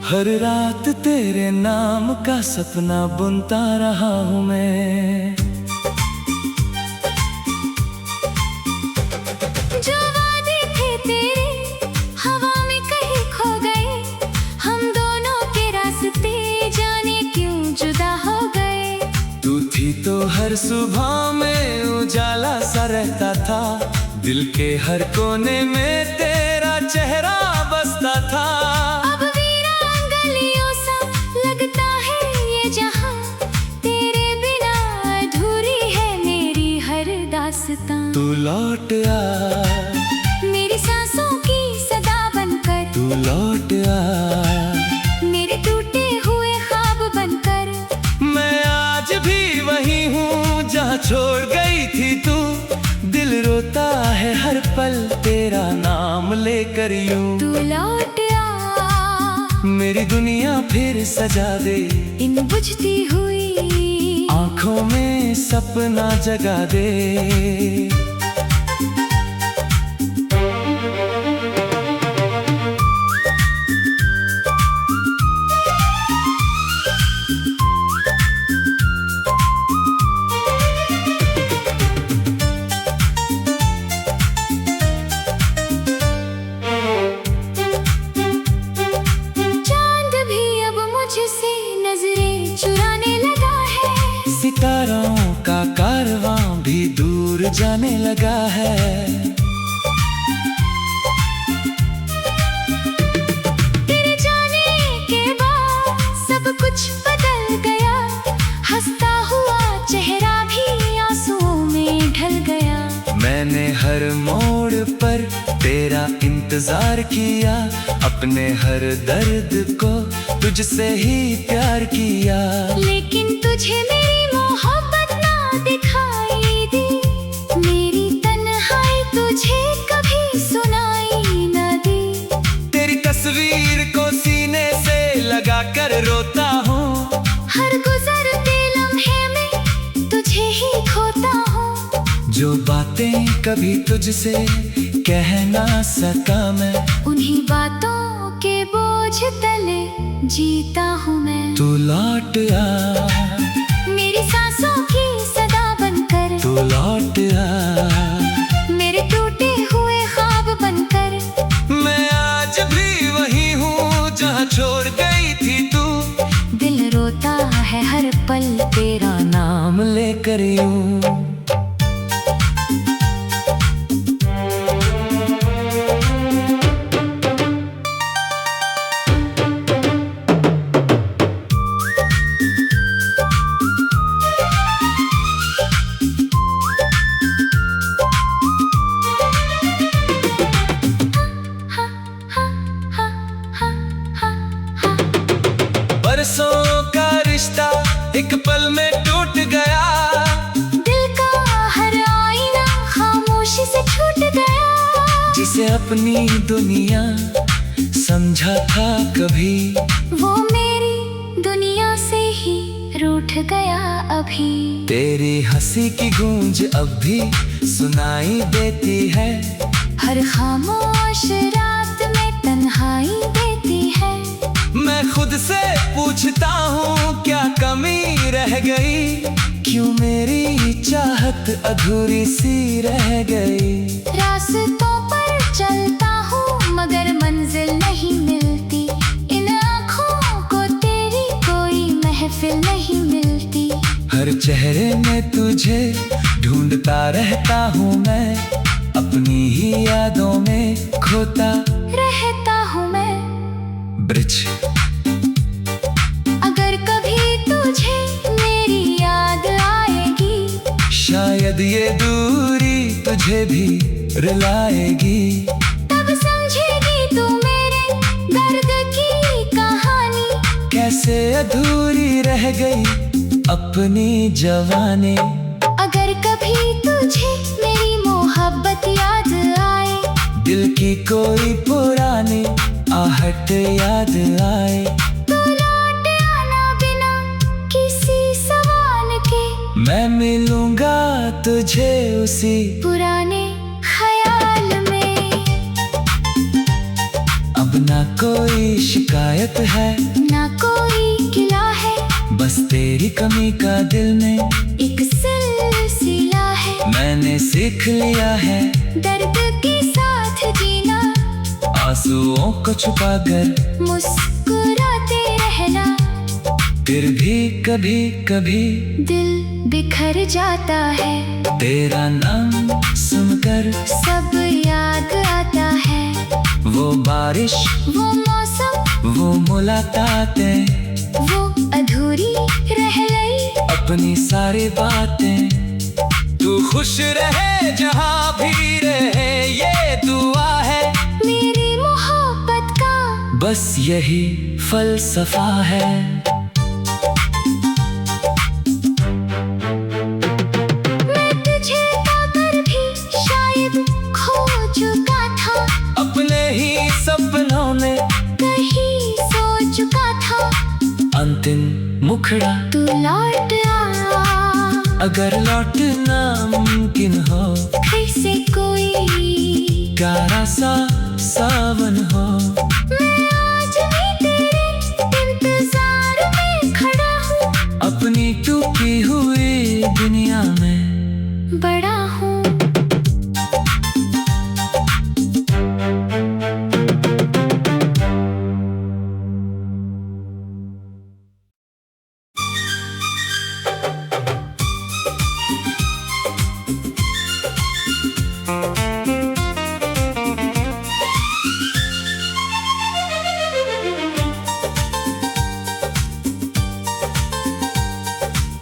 हर रात तेरे नाम का सपना बुनता रहा हूँ मैं। जो वादे थे तेरे हवा में कहीं खो गए, हम दोनों के रास्ते जाने क्यों जुदा हो गए। तू थी तो हर सुबह में उजाला सा रहता था, दिल के हर कोने में तेरा चेहरा बसता था। अब वीरान गलियों सा लगता है ये जहां, तेरे बिना अधूरी है मेरी हर दास्तां। तू लौट आ मेरी सांसों की सदा बनकर, तू लौट आ मेरे टूटे हुए ख्वाब बनकर। मैं आज भी वही हूँ जहाँ छोड़ गई थी तू, दिल रोता है हर पल तेरा नाम लेकर यूं। तू लौट आ मेरी दुनिया फिर सजा दे, इन बुझती हुई आँखों में सपना जगा दे। सितारों का कारवां भी दूर जाने लगा है। तेरे जाने के बाद सब कुछ बदल गया, हंसता हुआ चेहरा भी आंसुओं में ढल गया। मैंने हर मोड़ पर तेरा इंतजार किया, अपने हर दर्द को तुझसे ही प्यार किया। लेकिन तुझे मेरी मोहब्बत ना दिखाई दी, मेरी तन्हाई तुझे कभी सुनाई ना दी। तेरी तस्वीर को सीने से लगा कर रोता हूँ, हर गुजरते लम्हे में तुझे ही खोता हूँ। जो बातें कभी तुझसे कह ना सका मैं, उन्हीं बातों के बोझ तले जीता हूँ मैं। तू लौट आ मेरी सांसों की सदा बनकर, तू लौट आ मेरे टूटे हुए ख्वाब बनकर। मैं आज भी वही हूँ जहाँ छोड़ गई थी तू, दिल रोता है हर पल तेरा नाम लेकर यूं। बरसों का रिश्ता एक पल में टूट गया, दिल का हर आईना खामोशी से छूट गया। जिसे अपनी दुनिया समझा था कभी, वो मेरी दुनिया से ही रूठ गया अभी। तेरी हंसी की गूंज अब भी सुनाई देती है, हर खामोश रात में तन्हाई देती है। मैं खुद से पूछता हूँ क्या कमी रह गई, क्यों मेरी चाहत अधूरी सी रह गई। रास्तों पर चलता हूँ मगर मंजिल नहीं मिलती, इन आँखों को तेरी कोई महफिल नहीं मिलती। हर चेहरे में तुझे ढूंढता रहता हूँ मैं, अपनी ही यादों में खोता रहता हूँ मैं। ब्रिज अगर कभी तुझे मेरी याद आएगी, शायद ये दूरी तुझे भी रुलाएगी। तब समझेगी तू मेरे दर्द की कहानी, कैसे अधूरी रह गई अपनी जवानी। अगर कभी तुझे मेरी मोहब्बत याद आए, दिल की कोई पुरानी आहट याद आए, तो लौट आना बिना किसी सवाल के। मैं मिलूंगा तुझे उसी पुराने ख्याल में। अब ना कोई शिकायत है, ना कोई गिला है, बस तेरी कमी का दिल में एक सिलसिला है। मैंने सीख लिया है दर्द के साथ जीना, आंसुओं को छुपाकर मुस्कुराते रहना। फिर भी कभी कभी दिल बिखर जाता है, तेरा नाम सुनकर सब याद आता है। वो बारिश, वो मौसम, वो मुलाकातें, वो अधूरी रह गई अपनी सारी बातें। तू खुश रहे जहाँ भी रहे, ये दुआ है मेरी मोहब्बत का, बस यही फलसफा है। मैं तुझे पाकर भी शायद खो चुका था, अपने ही सपनों में कहीं सो चुका था। अंतिम मुखड़ा तू लौट आ, अगर लौटना मुमकिन हो, फिर से कोई प्यारा सा सावन हो। मैं आज भी तेरे इंतजार में खड़ा हूँ, अपनी टूटी हुई दुनिया में बड़ा हूँ।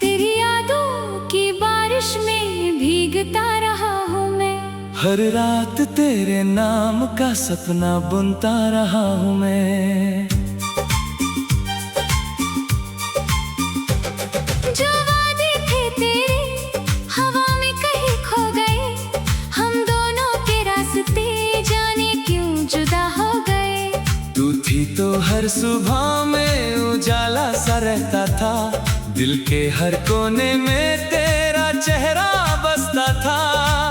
तेरी यादों की बारिश में भीगता रहा हूँ मैं, हर रात तेरे नाम का सपना बुनता रहा हूँ मैं। जो वादे थे तेरे हवा में कहीं खो गए, हम दोनों के रास्ते जाने क्यों जुदा हो गए। तू थी तो हर सुबह में उजाला सा रहता था, दिल के हर कोने में तेरा चेहरा बसता था।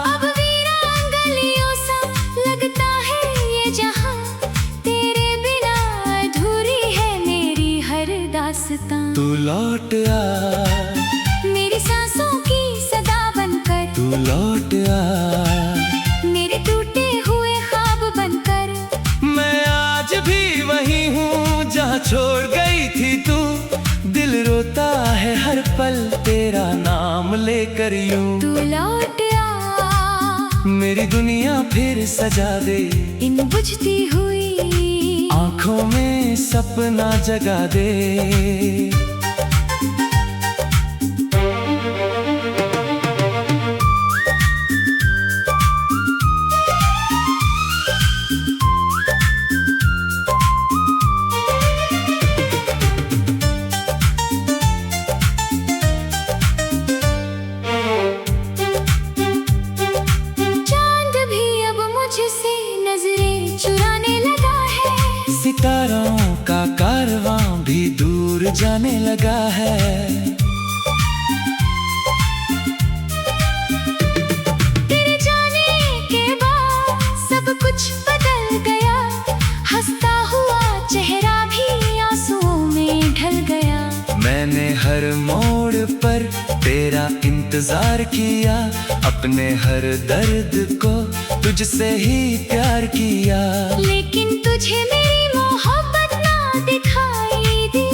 अब वीरान गलियों सा लगता है ये जहां, तेरे बिना अधूरी है मेरी हर दास्तां। तू लौट आ, मेरी सांसों की सदा बनकर, तू लौट आ, मेरे टूटे हुए ख्वाब बनकर। मैं आज भी वही हूँ जहाँ छोड़ गई थी तू। दिल रोता है हर पल तेरा नाम लेकर यूं। तू लौट आ, मेरी दुनिया फिर सजा दे, इन बुझती हुई आंखों में सपना जगा दे। चांद भी अब मुझसे नजरें चुराने लगा है, सितारों का कारवां भी दूर जाने लगा है। तेरे जाने के बाद सब कुछ बदल गया, हंसता हुआ चेहरा भी आंसुओं में ढल गया। मैंने हर मोड़ पर तेरा इंतजार किया, अपने हर दर्द को तुझसे ही प्यार किया। लेकिन तुझे मेरी मोहब्बत ना दिखाई दी,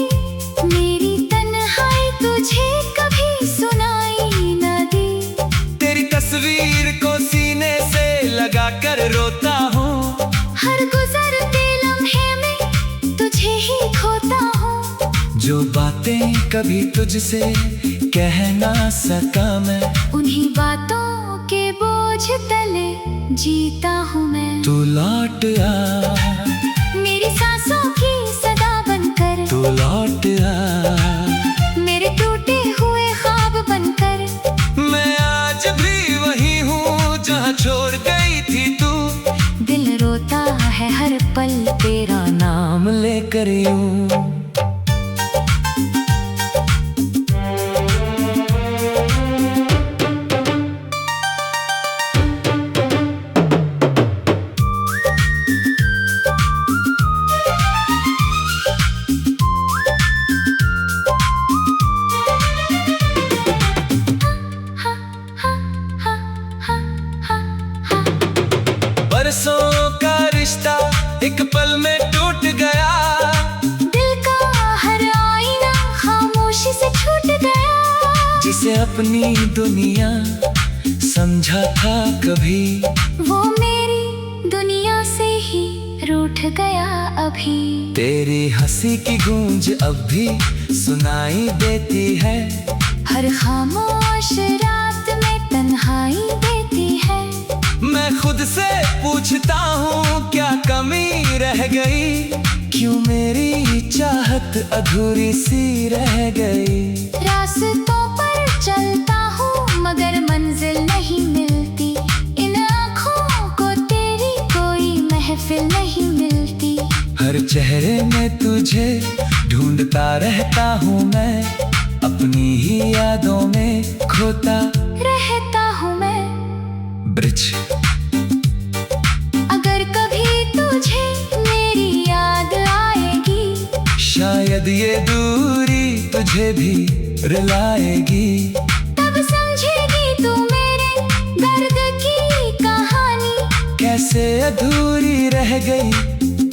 मेरी तन्हाई तुझे कभी सुनाई ना दी। तेरी तस्वीर को सीने से लगा कर रोता हूँ, हर गुजरते लम्हे में तुझे ही खोता हूँ। जो बातें कभी तुझसे कह ना सका मैं, उन्हीं बातों के बोझ तले जीता हूँ मैं। तू लौट आ, मेरी सांसों की सदा बनकर, तू लौट आ, मेरे टूटे हुए ख्वाब बनकर। मैं आज भी वही हूँ जहाँ छोड़ गई थी तू। दिल रोता है हर पल तेरा नाम लेकर यूं। एक पल में टूट गया। दिल का हर आईना खामोशी से छूट गया। जिसे अपनी दुनिया समझा था कभी, वो मेरी दुनिया से ही रूठ गया अभी। तेरी हंसी की गूंज अब भी सुनाई देती है। हर खामोश रात में तन्हाई देती है। मैं खुद से पूछता हूँ क्या कमी रह गई, क्यों मेरी चाहत अधूरी सी रह गई। रास्तों पर चलता हूँ मगर मंजिल नहीं मिलती। इन आँखों को तेरी कोई महफिल नहीं मिलती। हर चेहरे में तुझे ढूंढता रहता हूँ मैं, अपनी ही यादों में खोता रहता हूँ मैं। ब्रिज अगर कभी तुझे मेरी याद आएगी, शायद ये दूरी तुझे भी रुलाएगी। तब समझेगी तू मेरे दर्द की कहानी। कैसे अधूरी रह गई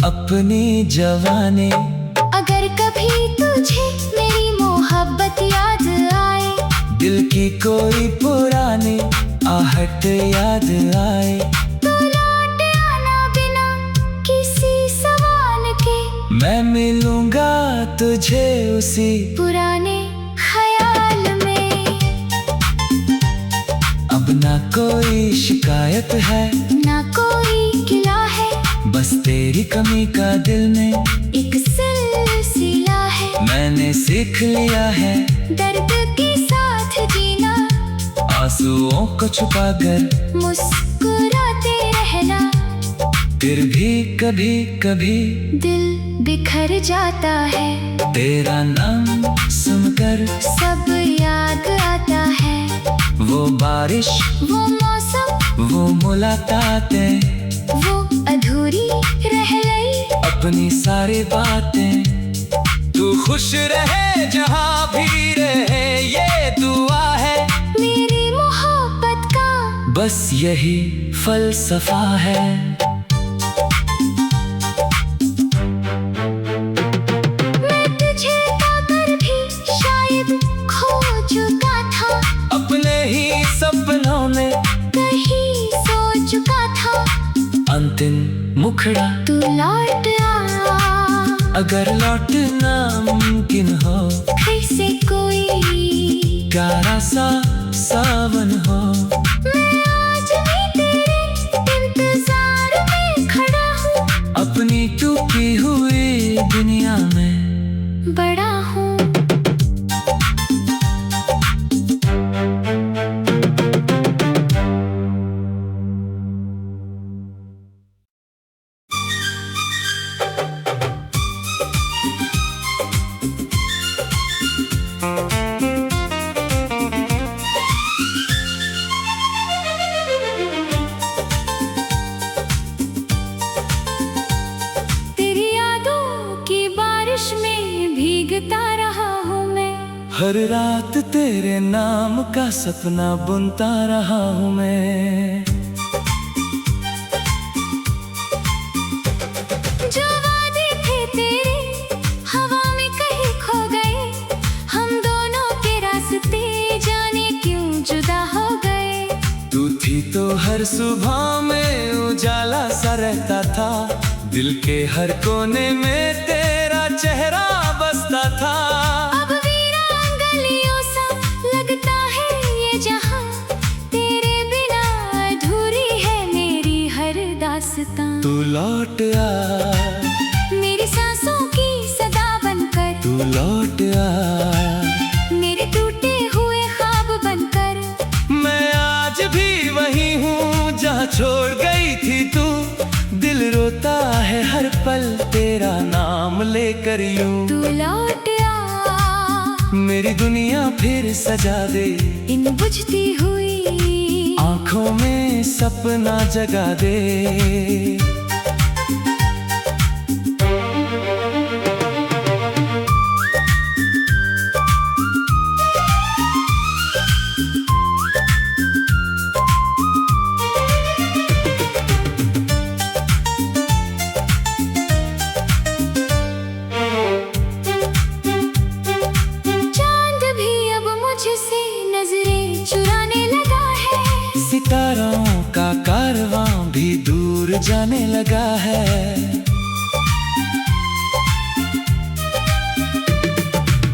अपनी जवानी। अगर कभी तुझे मेरी मोहब्बत याद आए, दिल की कोई पुरानी आहट याद आए, तो लौट आना बिना किसी सवाल के। मैं मिलूंगा तुझे उसी पुराने ख्याल में। अब ना कोई शिकायत है, ना कोई गिला है, बस तेरी कमी का दिल में एक सिलसिला है। मैंने सीख लिया है दर्द के साथ जीना, आंसुओं को छुपाकर मुस्कुराते रहना। फिर भी कभी कभी दिल बिखर जाता है, तेरा नाम सुनकर सब याद आता है। वो बारिश, वो मौसम, वो मुलाकातें, वो अधूरी रह गई अपनी सारी बातें। तू खुश रहे जहाँ भी रहे, ये दुआ है मेरी मोहब्बत का। बस यही फलसफा है। मैं तुझे पाकर भी शायद खो चुका था, अपने ही सपनों में कहीं सो चुका था। अंतिम मुखड़ा तू लौट आ, अगर लौटना मुमकिन हो, फिर से कोई प्यारा सा सावन हो। मैं आज भी तेरे इंतजार में खड़ा हूँ, अपनी टूटी हुई दुनिया में बड़ा हूँ। तेरी यादों की बारिश में भीगता रहा हूँ मैं। हर रात तेरे नाम का सपना बुनता रहा हूँ मैं। जो वादे थे तेरे हवा में कहीं खो गए, हम दोनों के रास्ते जाने क्यों जुदा हो गए। तू थी तो हर सुबह में उजाला सा रहता था, दिल के हर कोने में तेरा चेहरा बसता था। अब वीरान गलियों सा लगता है ये जहां, तेरे बिना अधूरी है मेरी हर दास्तां। तू लौट आ, मेरी सांसों की सदा बनकर, तू लौट आ, मेरे टूटे हुए ख्वाब बनकर। मैं आज भी वही हूँ जहाँ छोड़ गई थी तू। दिल रोता है हर पल तेरा नाम लेकर यूं। तू लौट आ, मेरी दुनिया फिर सजा दे, इन बुझती हुई आंखों में सपना जगा दे। जाने लगा है।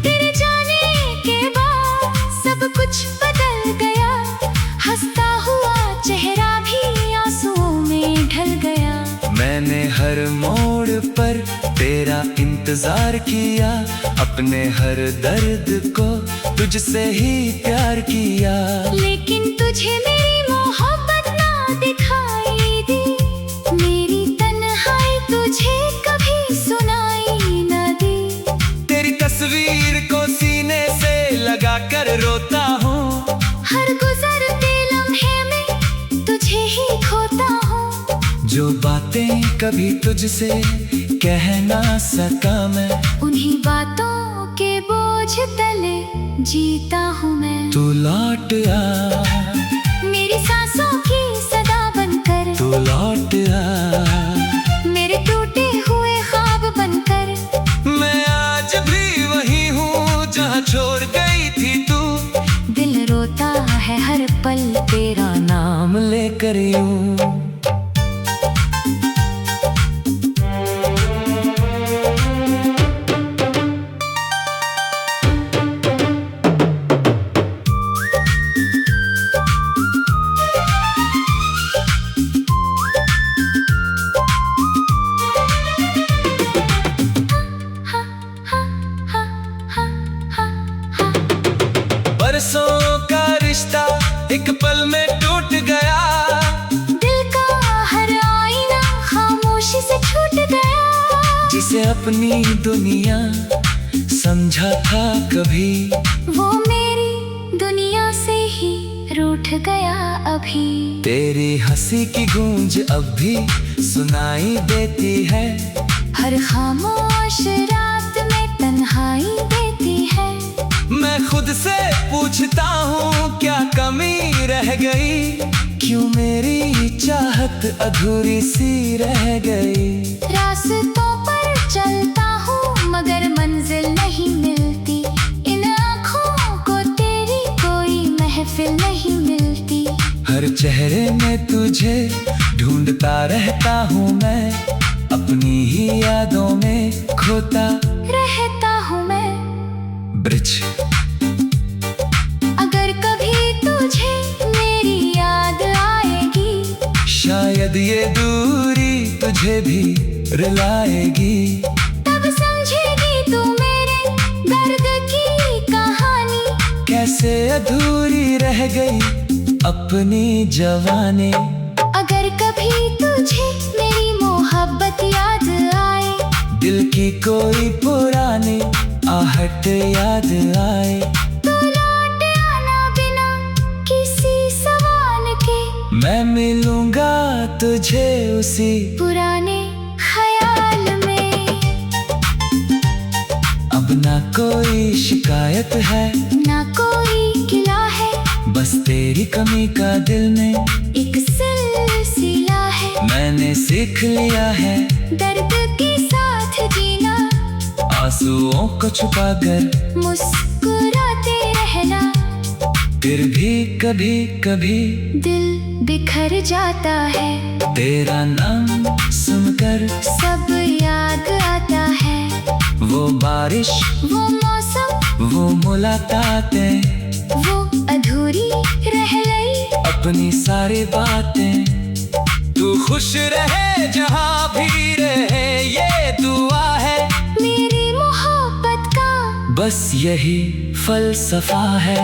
तेरे जाने के बाद सब कुछ बदल गया, हंसता हुआ चेहरा भी आंसुओं में ढल गया। मैंने हर मोड़ पर तेरा इंतजार किया, अपने हर दर्द को तुझसे ही प्यार किया। लेकिन तुझे मेरी मोहब्बत ना दिखाई दी, मेरी तन्हाई तुझे कभी सुनाई ना दी। तेरी तस्वीर को सीने से लगा कर रोता हूँ, हर गुजरते लम्हे में तुझे ही खोता हूँ। जो बातें कभी तुझसे कह ना सका मैं, उन्हीं बातों के बोझ तले जीता हूँ मैं। तू लौट आ, मेरी सांसों की सदा बनकर, तू लौट आ, मेरे टूटे हुए ख्वाब बनकर। मैं आज भी वही हूँ जहाँ छोड़ गई थी तू। दिल रोता है हर पल तेरा नाम लेकर यूं। बरसों का रिश्ता एक पल में टूट गया, दिल का हर आईना खामोशी से छूट गया। जिसे अपनी दुनिया समझा था कभी, वो मेरी दुनिया से ही रूठ गया अभी। तेरी हंसी की गूंज अब भी सुनाई देती है, हर खामोश रात में तन्हाई देती है। मैं खुद से पूछता हूँ क्या कमी रह गई, क्यों मेरी चाहत अधूरी सी रह गई। रास्तों पर चलता हूँ मगर मंजिल नहीं मिलती, इन आँखों को तेरी कोई महफिल नहीं मिलती। हर चेहरे में तुझे ढूंढता रहता हूँ मैं, अपनी ही यादों में खोता रहता हूँ मैं। ब्रिज अगर कभी तुझे मेरी याद आएगी, शायद ये दूरी तुझे भी रुलाएगी। तब समझेगी तू मेरे दर्द की कहानी, कैसे अधूरी रह गई अपनी जवानी। अगर कभी तुझे मेरी मोहब्बत याद आए, दिल की कोई पुरानी आहट याद आए, तो लौट आना बिना किसी सवाल के। मैं मिलूंगा तुझे उसी पुराने ख्याल में। अब ना कोई शिकायत है, ना कोई गिला है, बस तेरी कमी का दिल में एक सिलसिला है। मैंने सीख लिया है दर्द के साथ जीना, आंसुओं को छुपाकर मुस्कुराते रहना। फिर भी कभी कभी दिल बिखर जाता है, तेरा नाम सुनकर सब याद आता है। वो बारिश, वो मौसम, वो मुलाकातें, वो अधूरी रह गई अपनी सारी बातें। तू खुश रहे जहाँ भी रहे, ये दुआ है मेरी मोहब्बत का, बस यही फलसफा है।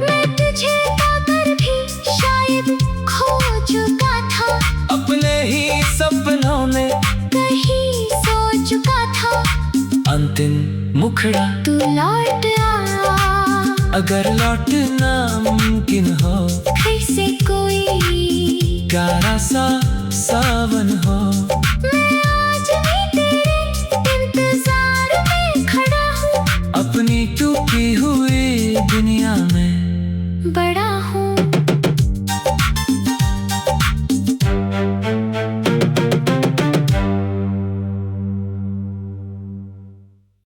मैं तुझे पाकर भी शायद खो चुका था, अपने ही सपनों में कहीं सो चुका था। अंतिम मुखड़ा तू लौट आ, अगर लौटना मुमकिन हो, फिर से कोई प्यारा सा सावन हो। मैं आज भी तेरे इंतजार में खड़ा हूँ, अपनी टूटी हुई दुनिया में बड़ा हूँ।